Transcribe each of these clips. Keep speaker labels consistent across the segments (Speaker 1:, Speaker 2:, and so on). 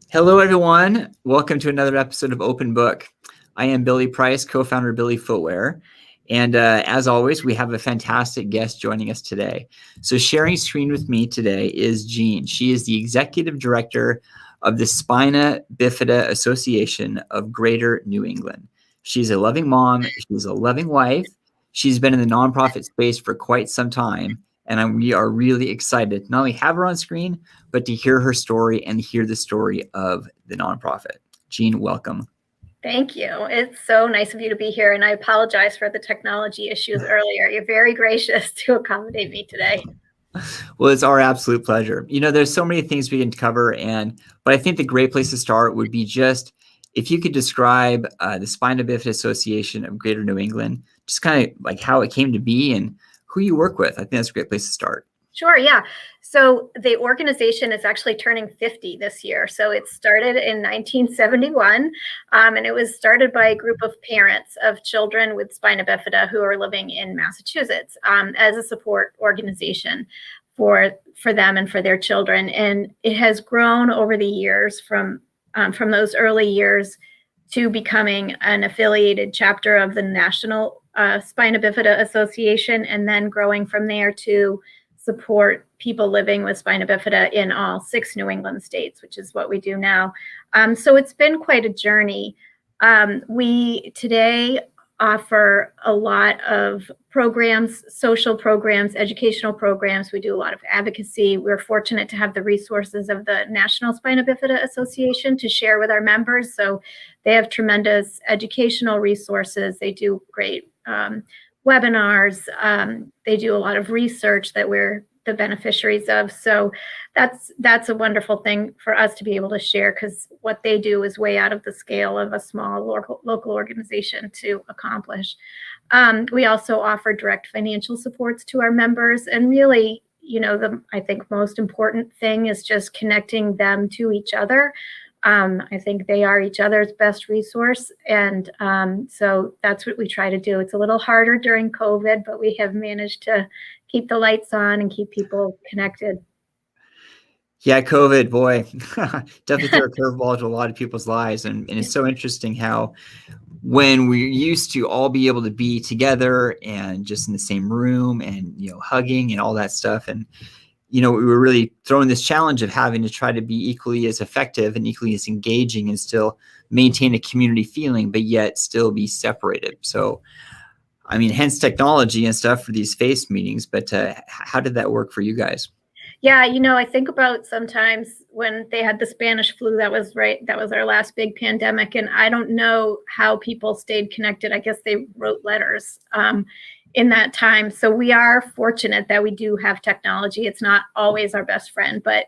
Speaker 1: Hello, everyone. Welcome to another episode of Open Book. I am Billy Price, co-founder of BILLY Footwear. And as always, we have a fantastic guest joining us today. So sharing screen with me today is Jean. She is the executive director of the Spina Bifida Association of Greater New England. She's a loving mom. She's a loving wife. She's been in the nonprofit space for quite some time. And we are really excited to not only have her on screen, but to hear her story and hear the story of the nonprofit. Jean, welcome.
Speaker 2: Thank you. It's so nice of you to be here, and I apologize for the technology issues earlier. You're very gracious to accommodate me today.
Speaker 1: Well, it's our absolute pleasure. You know, there's so many things we can cover, but I think the great place to start would be just if you could describe the Spina Bifida Association of Greater New England, just kind of like how it came to be and who you work with. I think that's a great place to start.
Speaker 2: Sure, yeah. So the organization is actually turning 50 this year. So it started in 1971, and it was started by a group of parents of children with spina bifida who are living in Massachusetts as a support organization for them and for their children. And it has grown over the years from those early years to becoming an affiliated chapter of the National Spina Bifida Association, and then growing from there to support people living with spina bifida in all 6 New England states, which is what we do now. So it's been quite a journey. We today offer a lot of programs, social programs, educational programs. We do a lot of advocacy. We're fortunate to have the resources of the National Spina Bifida Association to share with our members. So they have tremendous educational resources. They do great webinars. They do a lot of research that we're the beneficiaries of. So that's a wonderful thing for us to be able to share, because what they do is way out of the scale of a small local organization to accomplish. We also offer direct financial supports to our members, and really, you know, I think most important thing is just connecting them to each other. I think they are each other's best resource. And so that's what we try to do. It's a little harder during COVID, but we have managed to keep the lights on and keep people connected.
Speaker 1: Yeah, COVID, boy, definitely threw a curveball to a lot of people's lives. And it's so interesting how when we used to all be able to be together and just in the same room and, you know, hugging and all that stuff. And you know, we were really throwing this challenge of having to try to be equally as effective and equally as engaging and still maintain a community feeling, but yet still be separated. So, I mean, hence technology and stuff for these face meetings, but how did that work for you guys?
Speaker 2: Yeah, you know, I think about sometimes when they had the Spanish flu, that was our last big pandemic. And I don't know how people stayed connected. I guess they wrote letters in that time. So we are fortunate that we do have technology. It's not always our best friend, but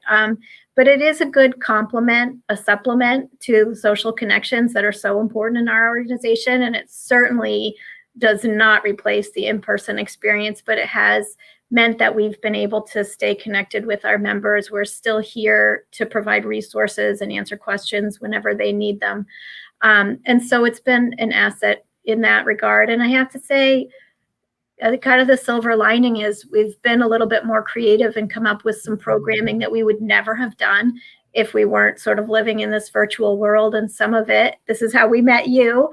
Speaker 2: it is a good complement, a supplement to social connections that are so important in our organization. And it certainly does not replace the in-person experience, but it has meant that we've been able to stay connected with our members. We're still here to provide resources and answer questions whenever they need them. And so it's been an asset in that regard. And I have to say, kind of the silver lining is we've been a little bit more creative and come up with some programming that we would never have done if we weren't sort of living in this virtual world. And some of it, this is how we met you.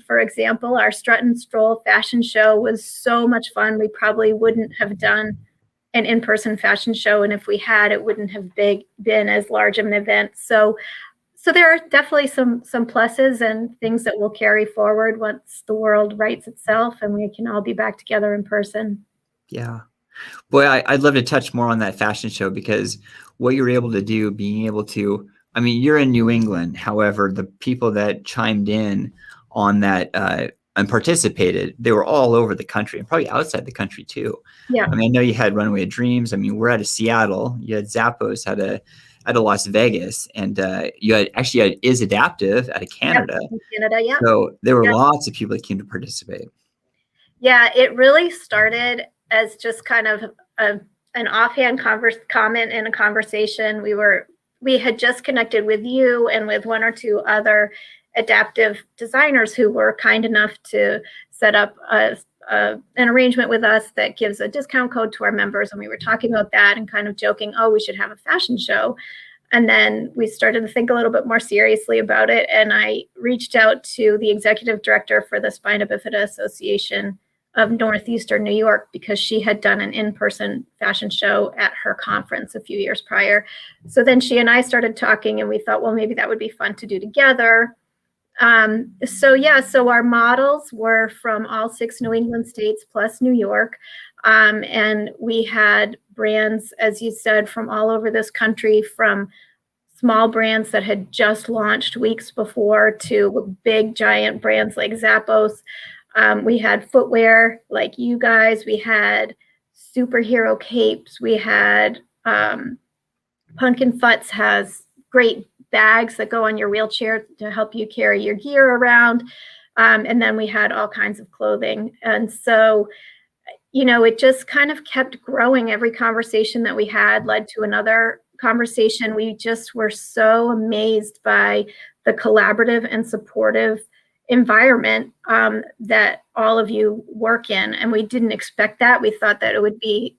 Speaker 2: For example, our Strut and Stroll fashion show was so much fun. We probably wouldn't have done an in-person fashion show. And if we had, it wouldn't have been as large of an event. So there are definitely some pluses and things that will carry forward once the world rights itself and we can all be back together in person.
Speaker 1: Yeah. Boy, I'd love to touch more on that fashion show, because what you're able to do, being able to, I mean, you're in New England. However, the people that chimed in on that and participated, they were all over the country and probably outside the country too.
Speaker 2: Yeah.
Speaker 1: I mean, I know you had Runway of Dreams. I mean, we're out of Seattle. You had Zappos out of Las Vegas, and you had Is Adaptive out of Canada.
Speaker 2: Yep, Canada, yeah.
Speaker 1: So there were lots of people that came to participate.
Speaker 2: Yeah, it really started as just kind of an offhand comment in a conversation. We had just connected with you and with 1 or 2 other adaptive designers who were kind enough to set up an arrangement with us that gives a discount code to our members. And we were talking about that and kind of joking, oh, we should have a fashion show. And then we started to think a little bit more seriously about it. And I reached out to the executive director for the Spina Bifida Association of Northeastern New York, because she had done an in-person fashion show at her conference a few years prior. So then she and I started talking, and we thought, well, maybe that would be fun to do together. So our models were from all 6 New England states plus New York. And we had brands, as you said, from all over this country, from small brands that had just launched weeks before to big giant brands like Zappos. We had footwear like you guys. We had superhero capes. We had Pumpkin Futz has great bags that go on your wheelchair to help you carry your gear around. And then we had all kinds of clothing. And so, it just kind of kept growing. Every conversation that we had led to another conversation. We just were so amazed by the collaborative and supportive environment that all of you work in. And we didn't expect that. We thought that it would be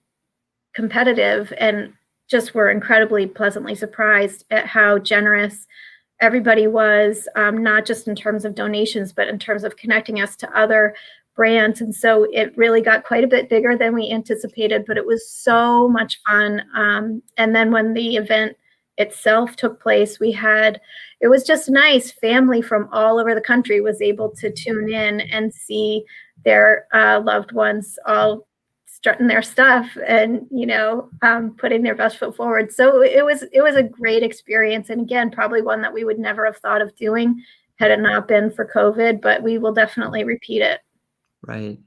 Speaker 2: competitive, and just were incredibly pleasantly surprised at how generous everybody was, not just in terms of donations, but in terms of connecting us to other brands. And so it really got quite a bit bigger than we anticipated, but it was so much fun. And then when the event itself took place, it was just nice. Family from all over the country was able to tune in and see their loved ones all strutting their stuff and, putting their best foot forward. So it was a great experience. And again, probably one that we would never have thought of doing had it not been for COVID, but we will definitely repeat it.
Speaker 1: Right.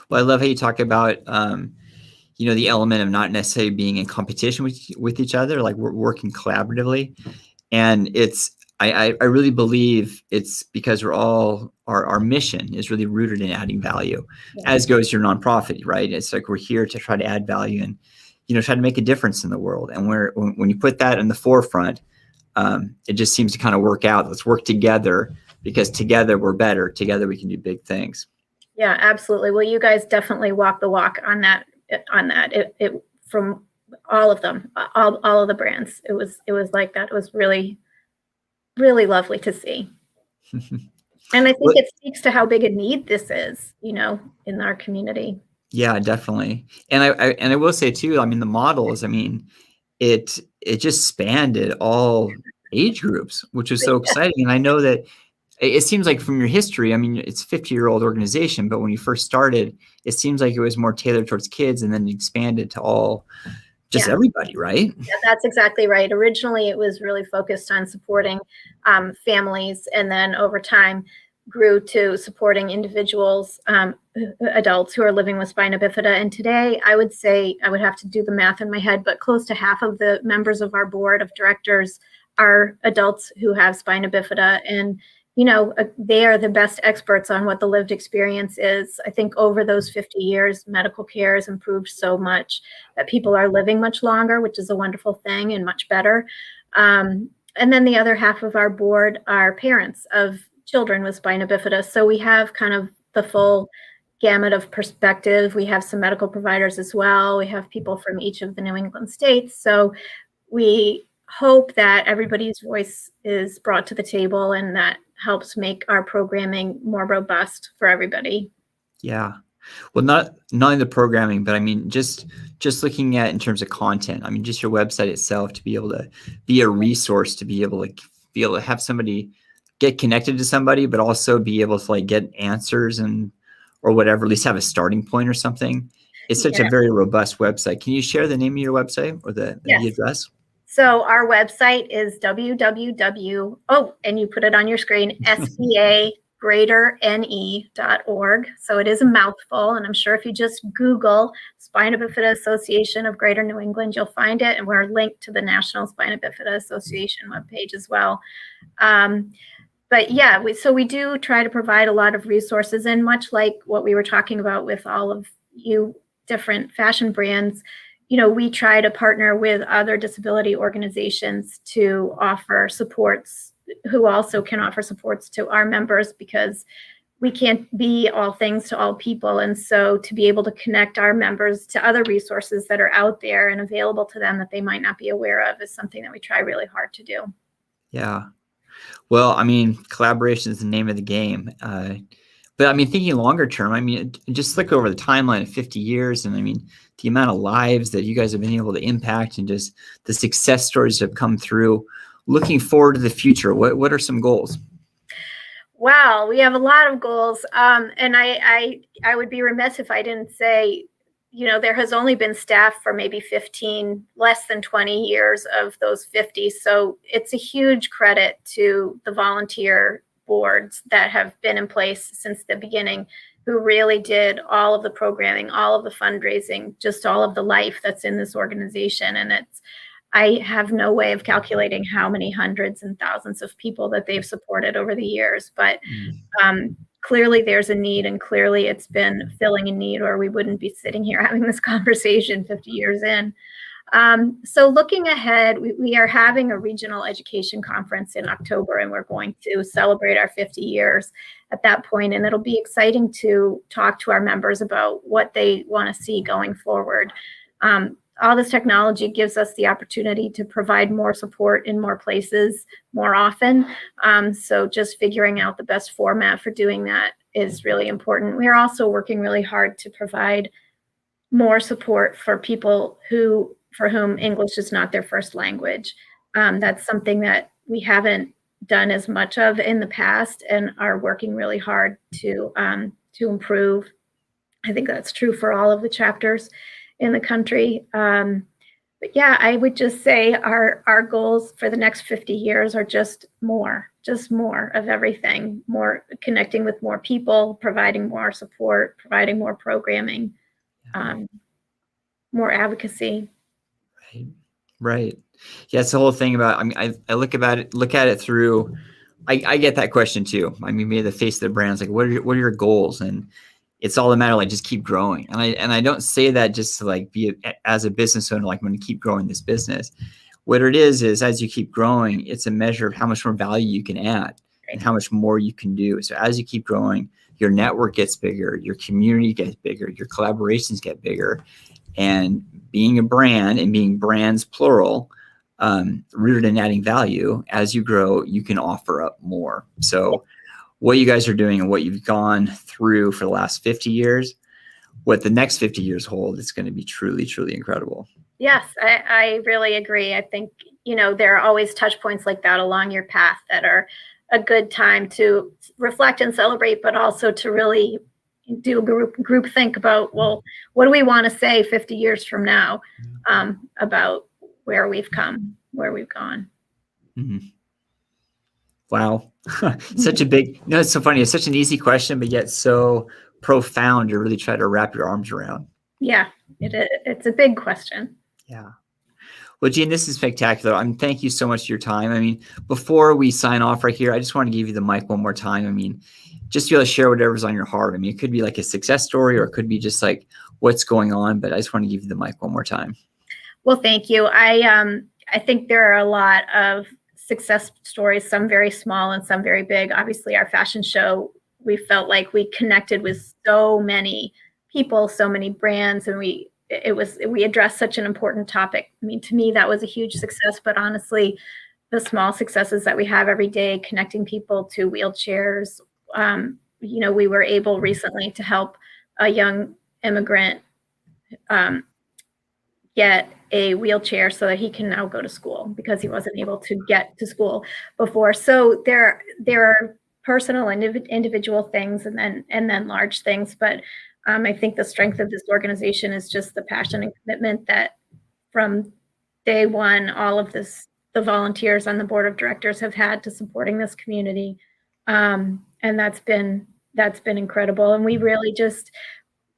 Speaker 1: Well, I love how you talk about, the element of not necessarily being in competition with each other, like we're working collaboratively. And I really believe it's because we're all, our mission is really rooted in adding value, as goes your nonprofit, right? It's like we're here to try to add value and, try to make a difference in the world. And when you put that in the forefront, it just seems to kind of work out. Let's work together, because together we're better. Together we can do big things.
Speaker 2: Yeah, absolutely. Well, you guys definitely walk the walk on that. It from all of them, all of the brands. It was like that. It was really, really lovely to see. And I think it speaks to how big a need this is, in our community.
Speaker 1: Yeah, definitely. And I will say too, the models, it just spanned all age groups, which was so exciting. And I know that it seems like from your history, it's a 50-year-old organization, but when you first started, it seems like it was more tailored towards kids, and then you expanded to all, everybody, right?
Speaker 2: Yeah, that's exactly right. Originally, it was really focused on supporting families, and then over time grew to supporting individuals, adults who are living with spina bifida. And today, I would say, I would have to do the math in my head, but close to half of the members of our board of directors are adults who have spina bifida. And they are the best experts on what the lived experience is. I think over those 50 years, medical care has improved so much that people are living much longer, which is a wonderful thing and much better. And then the other half of our board are parents of children with spina bifida. So we have kind of the full gamut of perspective. We have some medical providers as well. We have people from each of the New England states. So we hope that everybody's voice is brought to the table, and that helps make our programming more robust for everybody.
Speaker 1: Yeah. Well, not only the programming, but just looking at in terms of content. Just your website itself, to be able to be a resource, to be able to have somebody get connected to somebody, but also be able to get answers or whatever, at least have a starting point or something. It's such a very robust website. Can you share the name of your website or the address?
Speaker 2: So our website is and you put it on your screen, SBAGNE.org. So it is a mouthful, and I'm sure if you just Google Spina Bifida Association of Greater New England, you'll find it, and we're linked to the National Spina Bifida Association webpage as well. But yeah, we do try to provide a lot of resources, and much like what we were talking about with all of you different fashion brands, we try to partner with other disability organizations to offer supports, who also can offer supports to our members, because we can't be all things to all people. And so to be able to connect our members to other resources that are out there and available to them that they might not be aware of is something that we try really hard to do.
Speaker 1: Yeah. Well, I mean, collaboration is the name of the game. But I mean, thinking longer term, I mean, just look over the timeline of 50 years. And I mean, the amount of lives that you guys have been able to impact and just the success stories that have come through. Looking forward to the future, what are some goals?
Speaker 2: Wow, we have a lot of goals. And I would be remiss if I didn't say, there has only been staff for maybe 15, less than 20 years of those 50. So it's a huge credit to the volunteer boards that have been in place since the beginning, who really did all of the programming, all of the fundraising, just all of the life that's in this organization. And I have no way of calculating how many hundreds and thousands of people that they've supported over the years. But clearly there's a need, and clearly it's been filling a need, or we wouldn't be sitting here having this conversation 50 years in. So looking ahead, we are having a regional education conference in October, and we're going to celebrate our 50 years at that point. And it'll be exciting to talk to our members about what they want to see going forward. All this technology gives us the opportunity to provide more support in more places more often. So just figuring out the best format for doing that is really important. We're also working really hard to provide more support for people for whom English is not their first language. That's something that we haven't done as much of in the past, and are working really hard to improve. I think that's true for all of the chapters in the country. But yeah, I would just say our goals for the next 50 years are just more of everything, more connecting with more people, providing more support, providing more programming, more advocacy.
Speaker 1: Right. Yeah, it's the whole thing about, I mean, I look at it through, I get that question too. I mean, maybe the face of the brand's like, what are your goals? And it's all a matter of like, just keep growing. And I don't say that just to like be as a business owner, like I'm going to keep growing this business. What it is as you keep growing, it's a measure of how much more value you can add and how much more you can do. So as you keep growing, your network gets bigger, your community gets bigger, your collaborations get bigger. And being a brand, and being brands plural, rooted in adding value, as you grow, you can offer up more. So what you guys are doing and what you've gone through for the last 50 years, what the next 50 years hold, is going to be truly, truly incredible.
Speaker 2: Yes, I really agree. I think, there are always touch points like that along your path that are a good time to reflect and celebrate, but also to really do group think about, well, what do we want to say 50 years from now about where we've come, where we've gone.
Speaker 1: Mm-hmm. Wow. Such a big, it's so funny. It's such an easy question, but yet so profound to really try to wrap your arms around.
Speaker 2: Yeah, it's a big question.
Speaker 1: Yeah. Well, Jean, this is spectacular. Thank you so much for your time. I mean, before we sign off right here, I just want to give you the mic one more time. I mean, just to be able to share whatever's on your heart. I mean, it could be like a success story, or it could be just like what's going on, but I just want to give you the mic one more time.
Speaker 2: Well, thank you. I think there are a lot of success stories, some very small and some very big. Obviously, our fashion show, we felt like we connected with so many people, so many brands, and we addressed such an important topic. I mean, to me, that was a huge success, but honestly, the small successes that we have every day, connecting people to wheelchairs. We were able recently to help a young immigrant get a wheelchair so that he can now go to school, because he wasn't able to get to school before. So there are personal and individual things, and then large things. But I think the strength of this organization is just the passion and commitment that from day one, all of the volunteers on the board of directors have had to supporting this community. And that's been incredible. And we really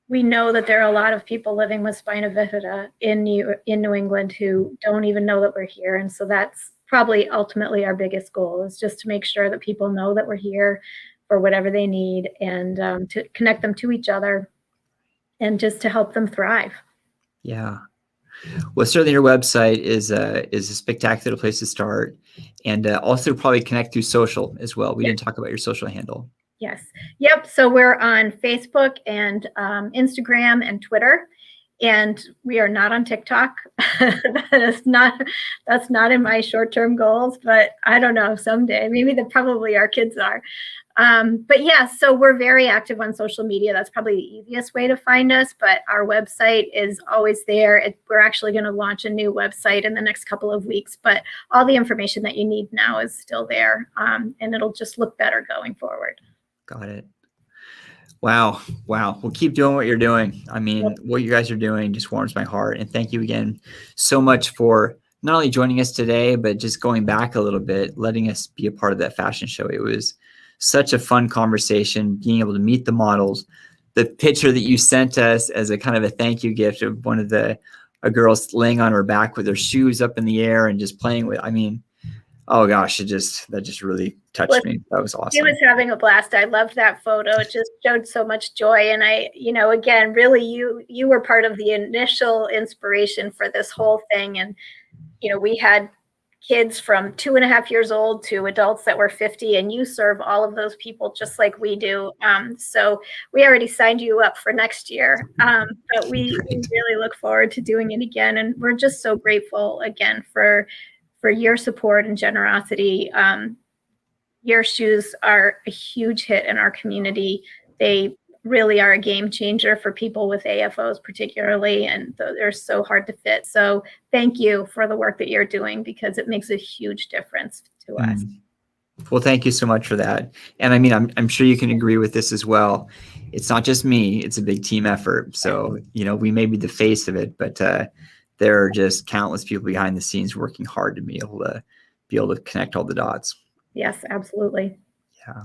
Speaker 2: we know that there are a lot of people living with spina bifida in New England who don't even know that we're here. And so that's probably ultimately our biggest goal, is just to make sure that people know that we're here for whatever they need, and to connect them to each other, and just to help them thrive.
Speaker 1: Yeah. Well, certainly your website is a spectacular place to start, and also probably connect through social as well. We didn't talk about your social handle.
Speaker 2: Yes. Yep. So we're on Facebook and Instagram and Twitter, and we are not on TikTok. That's not in my short-term goals, but I don't know, someday. Maybe probably our kids are. But yeah, so we're very active on social media. That's probably the easiest way to find us, but our website is always there. We're actually going to launch a new website in the next couple of weeks, but all the information that you need now is still there, and it'll just look better going forward.
Speaker 1: Got it. Wow. Wow. Well, keep doing what you're doing. I mean,
Speaker 2: Yep.
Speaker 1: what you guys are doing just warms my heart. And thank you again so much for not only joining us today, but just going back a little bit, letting us be a part of that fashion show. It was such a fun conversation, being able to meet the models. The picture that you sent us as a kind of a thank you gift of one of a girl's laying on her back with her shoes up in the air and just playing with, I mean, oh gosh, that just really touched me. That was awesome.
Speaker 2: He was having a blast. I loved that photo. It just showed so much joy. And again, really, you were part of the initial inspiration for this whole thing. And, we had kids from 2.5 years old to adults that were 50, and you serve all of those people just like we do. So we already signed you up for next year. But we really look forward to doing it again. And we're just so grateful again for your support and generosity. Your shoes are a huge hit in our community. They really are a game changer for people with AFOs particularly, and they're so hard to fit. So thank you for the work that you're doing, because it makes a huge difference to us.
Speaker 1: Well, thank you so much for that. And I mean, I'm sure you can agree with this as well. It's not just me, it's a big team effort. So, we may be the face of it, but there are just countless people behind the scenes working hard to be able to connect all the dots.
Speaker 2: Yes, absolutely.
Speaker 1: Yeah.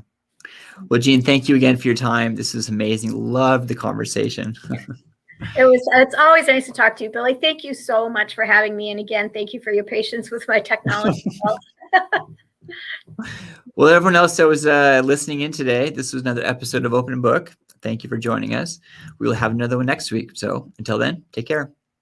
Speaker 1: Well, Jean, thank you again for your time. This was amazing. Loved the conversation.
Speaker 2: It's always nice to talk to you, Billy. Thank you so much for having me. And again, thank you for your patience with my technology.
Speaker 1: Well, everyone else that was listening in today, this was another episode of Open Book. Thank you for joining us. We will have another one next week. So until then, take care.